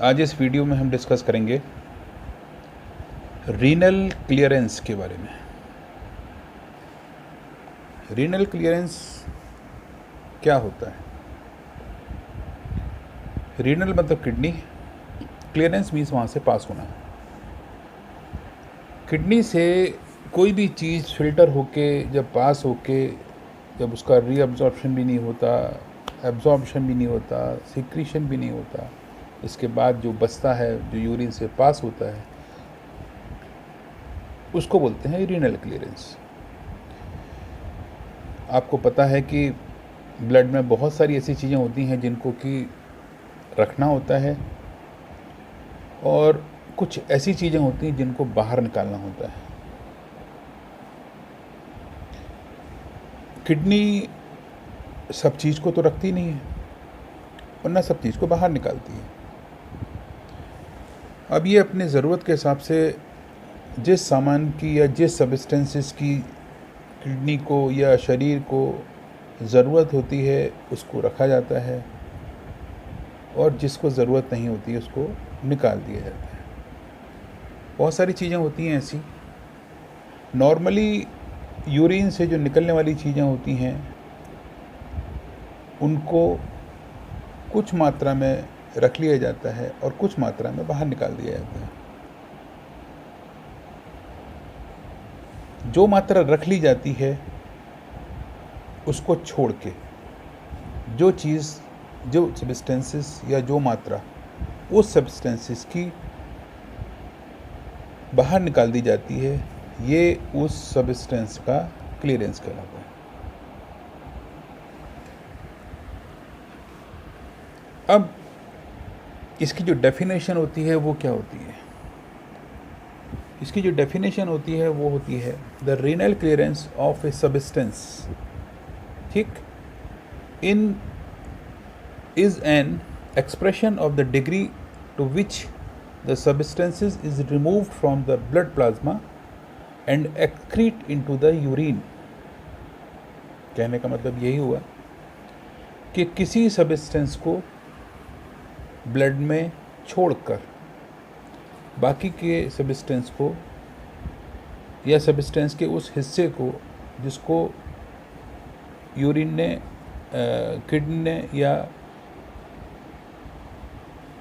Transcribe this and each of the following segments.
आज इस वीडियो में हम डिस्कस करेंगे रीनल क्लियरेंस के बारे में। रीनल क्लियरेंस क्या होता है? रीनल मतलब किडनी, क्लियरेंस मीन्स वहाँ से पास होना। किडनी से कोई भी चीज़ फिल्टर होके जब पास होके जब उसका रीअब्जॉर्प्शन भी नहीं होता, एब्जॉर्प्शन भी नहीं होता, सिक्रीशन भी नहीं होता, इसके बाद जो बचता है, जो यूरिन से पास होता है, उसको बोलते हैं रीनल क्लियरेंस। आपको पता है कि ब्लड में बहुत सारी ऐसी चीज़ें होती हैं जिनको कि रखना होता है, और कुछ ऐसी चीज़ें होती हैं जिनको बाहर निकालना होता है। किडनी सब चीज़ को तो रखती नहीं है, वरना सब चीज़ को बाहर निकालती है। अब ये अपने ज़रूरत के हिसाब से जिस सामान की या जिस सब्सटेंसेस की किडनी को या शरीर को ज़रूरत होती है उसको रखा जाता है, और जिसको ज़रूरत नहीं होती है उसको निकाल दिया जाता है। बहुत सारी चीज़ें होती हैं ऐसी। नॉर्मली यूरिन से जो निकलने वाली चीज़ें होती हैं उनको कुछ मात्रा में रख लिया जाता है और कुछ मात्रा में बाहर निकाल दिया जाता है। जो मात्रा रख ली जाती है उसको छोड़ के जो चीज़, जो सब्सटेंसेस या जो मात्रा उस सब्सटेंसेस की बाहर निकाल दी जाती है, ये उस सब्सटेंस का क्लियरेंस कहलाता है। अब इसकी जो डेफिनेशन होती है वो क्या होती है? इसकी जो डेफिनेशन होती है वो होती है the renal clearance of a substance, ठीक, in is an expression of the degree to which the substances is removed from the blood plasma and excrete into the urine। कहने का मतलब यही हुआ कि किसी सब्सटेंस को ब्लड में छोड़कर बाकी के सब्सटेंस को या सब्सटेंस के उस हिस्से को जिसको यूरिन ने, किडनी ने या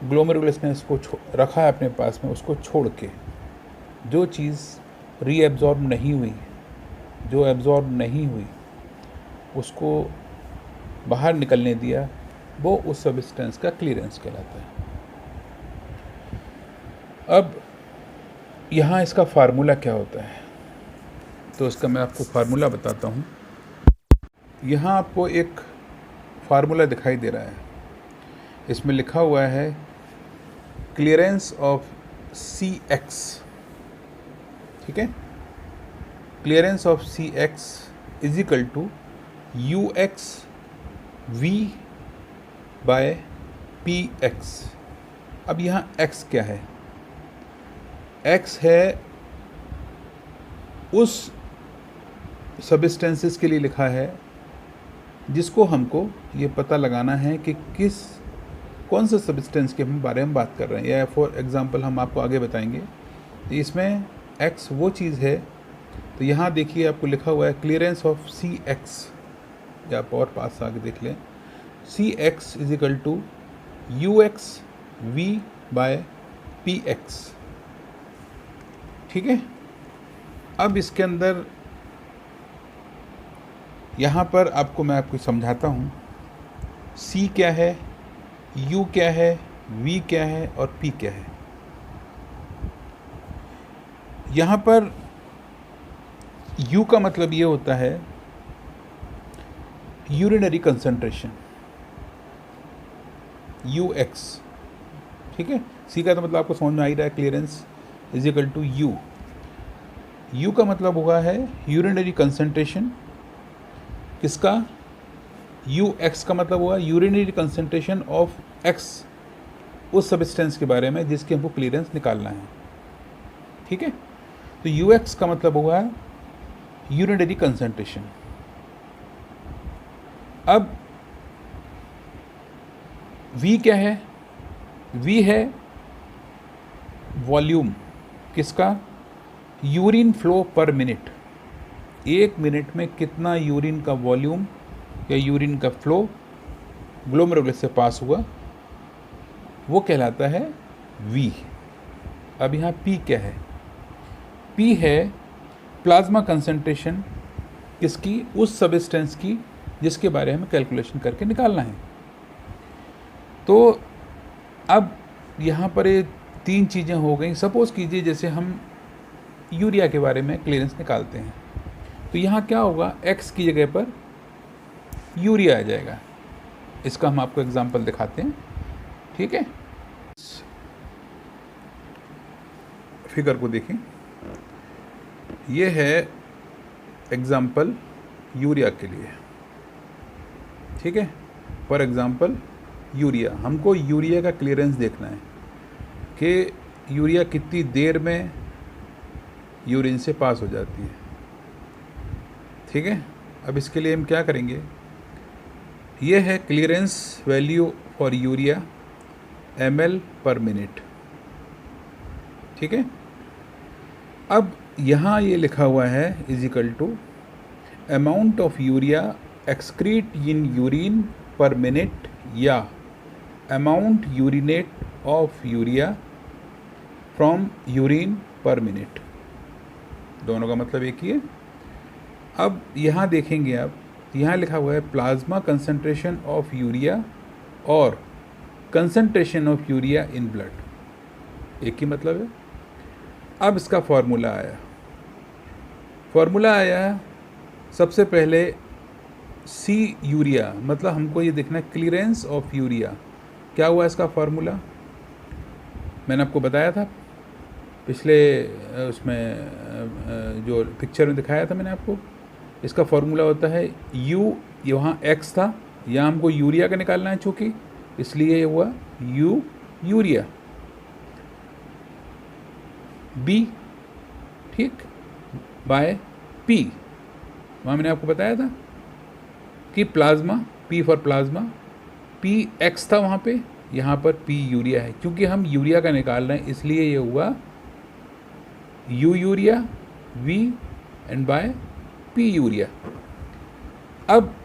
ग्लोमेरुलस ने इसको रखा है अपने पास में, उसको छोड़ के जो चीज़ रीएब्जॉर्ब नहीं हुई, जो एब्जॉर्ब नहीं हुई, उसको बाहर निकलने दिया, वो उस सब्सटेंस का क्लियरेंस कहलाता है। अब यहाँ इसका फार्मूला क्या होता है, तो इसका मैं आपको फार्मूला बताता हूँ। यहाँ आपको एक फार्मूला दिखाई दे रहा है, इसमें लिखा हुआ है क्लियरेंस ऑफ CX, ठीक है। Clearance of CX is equal to UX V by PX। अब यहाँ X क्या है? X है उस सब्सटेंसेस के लिए लिखा है जिसको हमको ये पता लगाना है कि कौन सा सब्सटेंस के बारे में बात कर रहे हैं, या फॉर एग्जांपल हम आपको आगे बताएंगे। तो इसमें X वो चीज़ है, तो यहाँ देखिए आपको लिखा हुआ है क्लियरेंस ऑफ CX, या आप और पास आगे देख लें, CX is equal to UX V by PX, ठीक है। अब इसके अंदर यहाँ पर मैं आपको समझाता हूँ C क्या है, U क्या है, V क्या है और P क्या है। यहाँ पर U का मतलब ये होता है यूरिनरी कंसंट्रेशन, UX, ठीक है। C का तो मतलब आपको समझ में आ ही रहा है, clearance is equal to U। U का मतलब हुआ है यूरिनरी कंसंट्रेशन, किसका? UX का मतलब हुआ यूरिनरी कंसंट्रेशन ऑफ X, उस सब्सटेंस के बारे में जिसके हमको क्लियरेंस निकालना है, ठीक है। तो UX का मतलब हुआ यूरिनरी कंसंट्रेशन। अब V क्या है? V है वॉल्यूम किसका, यूरिन फ्लो पर मिनट, 1 मिनट में कितना यूरिन का वॉल्यूम या यूरिन का फ्लो ग्लोमेरुलस से पास हुआ, वो कहलाता है V। अब यहाँ P क्या है, P है प्लाज्मा कंसंट्रेशन किसकी, उस सब्सटेंस की जिसके बारे में कैलकुलेशन करके निकालना है। तो अब यहाँ पर ये 3 चीज़ें हो गई। सपोज़ कीजिए जैसे हम यूरिया के बारे में क्लियरेंस निकालते हैं, तो यहाँ क्या होगा, X की जगह पर यूरिया आ जाएगा। इसका हम आपको एग्जांपल दिखाते हैं, ठीक है। फिगर को देखें, ये है एग्जांपल यूरिया के लिए, ठीक है। फॉर एग्जांपल यूरिया, हमको यूरिया का क्लियरेंस देखना है कि यूरिया कितनी देर में यूरिन से पास हो जाती है, ठीक है। अब इसके लिए हम क्या करेंगे, ये है clearance value for urea ml per minute, ठीक है। अब यहाँ ये लिखा हुआ है is equal to amount of urea excrete in urine per minute या amount urinate of urea from urine per minute, दोनों का मतलब एक ही है। अब यहाँ देखेंगे आप, यहाँ लिखा हुआ है प्लाज्मा कंसंट्रेशन ऑफ यूरिया और concentration of urea in blood, एक ही मतलब है। अब इसका फॉर्मूला आया, सबसे पहले सी यूरिया, मतलब हमको ये देखना है क्लियरेंस ऑफ यूरिया। क्या हुआ इसका फॉर्मूला, मैंने आपको बताया था पिछले उसमें जो पिक्चर में दिखाया था मैंने आपको। इसका फॉर्मूला होता है U, यहाँ X था, यहाँ हमको यूरिया का निकालना है चूँकि, इसलिए ये हुआ U यूरिया, B ठीक बाय P। वहाँ मैंने आपको बताया था कि plasma, P for plasma, P X था वहाँ पे, यहाँ पर P यूरिया है। क्योंकि हम यूरिया का निकाल रहे हैं इसलिए ये हुआ U urea V and by P urea. अब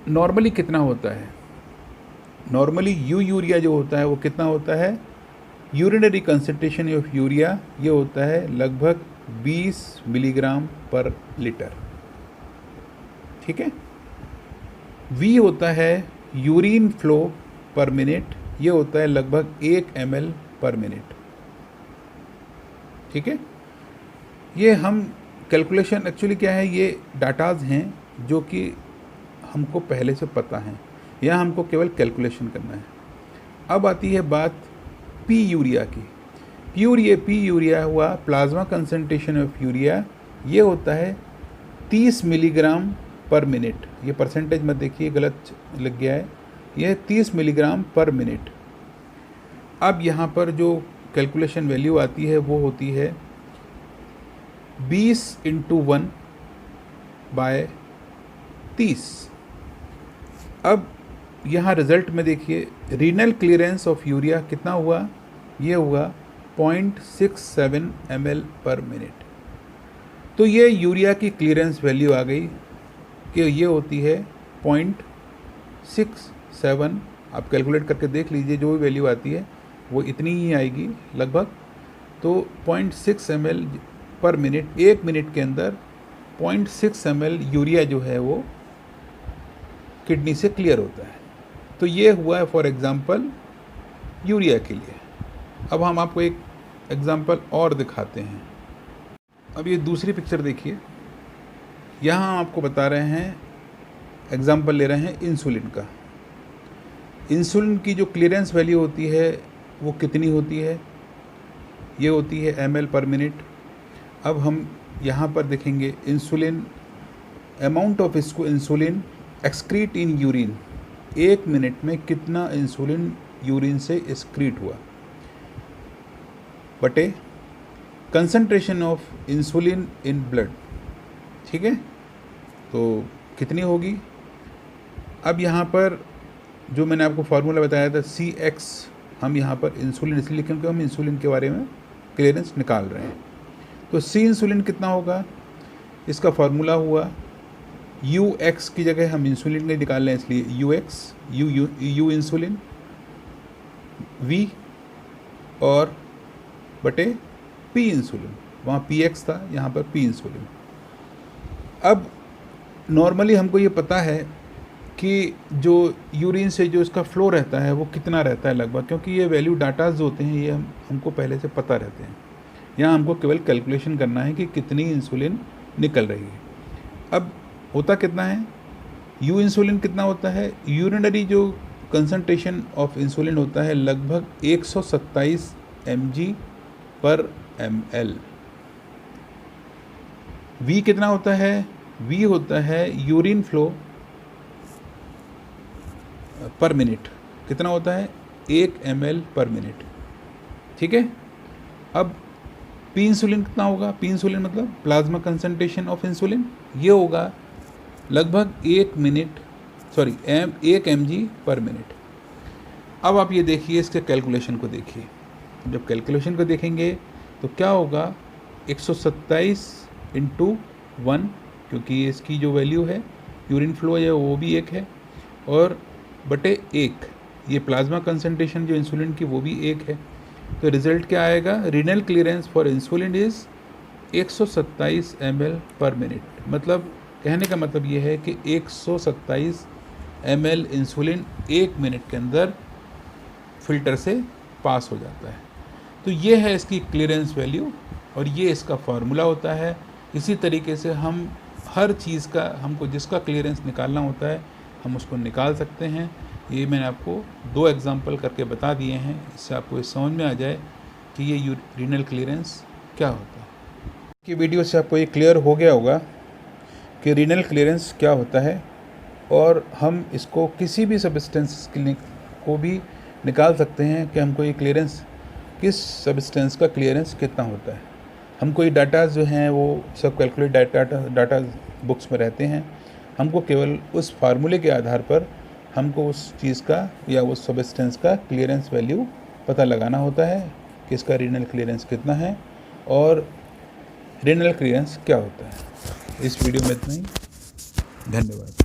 नॉर्मली कितना होता है, नॉर्मली U यूरिया जो होता है वो कितना होता है, यूरिनरी कंसंट्रेशन ऑफ यूरिया ये होता है लगभग 20 मिलीग्राम पर लीटर, ठीक है। V होता है यूरिन फ्लो पर मिनट, ये होता है लगभग 1 ml पर मिनट, ठीक है। ये हम कैलकुलेशन एक्चुअली क्या है, ये डाटाज हैं जो कि हमको पहले से पता हैं, यहाँ हमको केवल कैलकुलेशन करना है। अब आती है बात P यूरिया की। P यूरिया हुआ प्लाज्मा कंसंट्रेशन ऑफ यूरिया, ये होता है 30 मिलीग्राम पर मिनट। ये परसेंटेज मत देखिए, गलत लग गया है, यह 30 मिलीग्राम पर मिनट। अब यहाँ पर जो कैलकुलेशन वैल्यू आती है वो होती है 20 × 1 बाय 30। अब यहाँ रिज़ल्ट में देखिए रीनल क्लियरेंस ऑफ यूरिया कितना हुआ, ये हुआ 0.67 ml पर मिनट। तो ये यूरिया की क्लियरेंस वैल्यू आ गई कि ये होती है 0.67। आप कैलकुलेट करके देख लीजिए, जो भी वैल्यू आती है वो इतनी ही आएगी लगभग। तो 0.6 ml पर मिनट, 1 मिनट के अंदर 0.6 ml यूरिया जो है वो किडनी से क्लियर होता है। तो ये हुआ है फॉर एग्ज़ाम्पल यूरिया के लिए। अब हम आपको एक एग्ज़ाम्पल और दिखाते हैं। अब ये दूसरी पिक्चर देखिए, यहाँ हम आपको बता रहे हैं, एग्ज़ाम्पल ले रहे हैं इंसुलिन का। इंसुलिन की जो क्लियरेंस वैल्यू होती है वो कितनी होती है, ये होती है ml पर मिनट। अब हम यहाँ पर देखेंगे इंसुलिन, अमाउंट ऑफ इसको insulin excrete in urine, 1 minute में कितना इंसुलिन यूरिन से एक्सक्रीट हुआ, बटे concentration of insulin in blood, ठीक है। तो कितनी होगी, अब यहाँ पर जो मैंने आपको फार्मूला बताया था CX, हम यहाँ पर इंसुलिन इसलिए लिखें क्योंकि हम इंसुलिन के बारे में क्लियरेंस निकाल रहे हैं। तो सी इंसुलिन कितना होगा, इसका फार्मूला हुआ यू एक्स की जगह हम इंसुलिन नहीं निकाल रहे हैं, इसलिए U X, U insulin, V और बटे पी इंसुलिन, वहाँ पी एक्स था, यहाँ पर पी इंसुलिन। अब नॉर्मली हमको ये पता है कि जो यूरिन से जो इसका फ्लो रहता है वो कितना रहता है लगभग, क्योंकि ये वैल्यू डाटाज जो होते हैं ये हमको पहले से पता रहते हैं। यहाँ हमको केवल कैलकुलेशन करना है कि कितनी इंसुलिन निकल रही है। अब होता कितना है, यू इंसुलिन कितना होता है, यूरिनरी जो कंसंट्रेशन ऑफ इंसुलिन होता है लगभग 127 mg/ml। वी कितना होता है, वी होता है यूरिन फ्लो पर मिनट, कितना होता है 1 ml/मिनट, ठीक है। अब पी इंसुलिन कितना होगा, पी इंसुलिन मतलब प्लाज्मा कंसंट्रेशन ऑफ इंसुलिन, ये होगा लगभग 1 mg/मिनट। अब आप ये देखिए, इसके कैलकुलेशन को देखिए, जब कैलकुलेशन को देखेंगे तो क्या होगा 127 × 1, क्योंकि इसकी जो वैल्यू है यूरिन फ्लो है वो भी 1 है, और बटे 1 ये प्लाज्मा कंसंट्रेशन जो इंसुलिन की वो भी 1 है। तो रिजल्ट क्या आएगा, renal clearance for insulin is 127 ml/मिनट। मतलब कहने का मतलब ये है कि 127 ml इंसुलिन 1 मिनट के अंदर फिल्टर से पास हो जाता है। तो ये है इसकी क्लियरेंस वैल्यू और ये इसका फार्मूला होता है। इसी तरीके से हम हर चीज़ का, हमको जिसका क्लियरेंस निकालना होता है हम उसको निकाल सकते हैं। ये मैंने आपको 2 एग्जांपल करके बता दिए हैं, इससे आपको ये समझ में आ जाए कि ये रीनल क्लियरेंस क्या होता है। कि वीडियो से आपको ये क्लियर हो गया होगा कि रीनल क्लियरेंस क्या होता है, और हम इसको किसी भी सब्सटेंस को भी निकाल सकते हैं कि हमको ये क्लियरेंस, किस सब्सटेंस का क्लियरेंस कितना होता है। हमको ये डाटा जो हैं वो सब कैलकुलेट डाटा बुक्स में रहते हैं। हमको केवल उस फार्मूले के आधार पर हमको उस चीज़ का या उस सब्सटेंस का क्लियरेंस वैल्यू पता लगाना होता है कि इसका रीनल क्लियरेंस कितना है और रीनल क्लियरेंस क्या होता है। इस वीडियो में इतना ही, धन्यवाद।